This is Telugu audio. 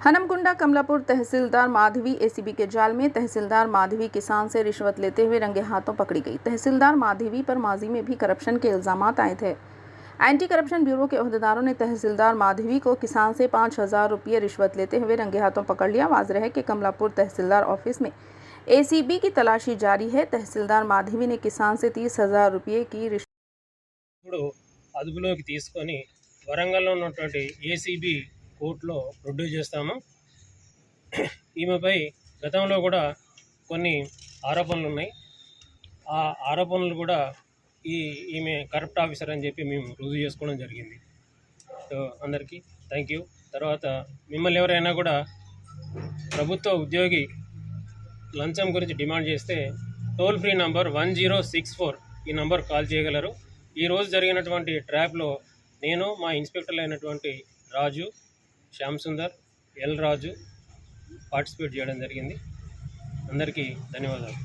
हनमकुंडा कमलापुर तहसीलदार माधवी एसीबी के जाल में तहसीलदार माधवी किसान से रिश्वत लेते हुए रंगे हाथों पकड़ी गई। तहसीलदार माधवी पर माजी में भी करप्शन के इल्जामात आए थे। एंटी करप्शन ब्यूरो के ओहदेदारों ने तहसीलदार माधवी को किसान से 5,000 रुपये रिश्वत लेते हुए रंगे हाथों पकड़ लिया। वाज़ेह है कि कमलापुर तहसीलदार ऑफिस में एसीबी की तलाशी जारी है। तहसीलदार माधवी ने किसान से 30,000 रुपये की रिश्वत అదుపులోకి తీసుకొని వరంగల్లో ఉన్నటువంటి ఏసీబీ కోర్టులో ప్రొడ్యూస్ చేస్తాము। ఈమెపై గతంలో కూడా కొన్ని ఆరోపణలు ఉన్నాయి। ఆ ఆరోపణలు కూడా ఈమె కరప్ట్ ఆఫీసర్ అని చెప్పి మేము రుజువు చేసుకోవడం జరిగింది। సో అందరికీ థ్యాంక్ యూ। తర్వాత మిమ్మల్ని ఎవరైనా కూడా ప్రభుత్వ ఉద్యోగి లంచం గురించి డిమాండ్ చేస్తే టోల్ ఫ్రీ నంబర్ 1064 ఈ నంబర్ కాల్ చేయగలరు। ఈ రోజు జరిగినటువంటి ట్రాప్లో నేను మా ఇన్స్పెక్టర్లు అయినటువంటి రాజు, శ్యామ్ సుందర్, ఎల్ రాజు పార్టిసిపేట్ చేయడం జరిగింది। అందరికీ ధన్యవాదాలు।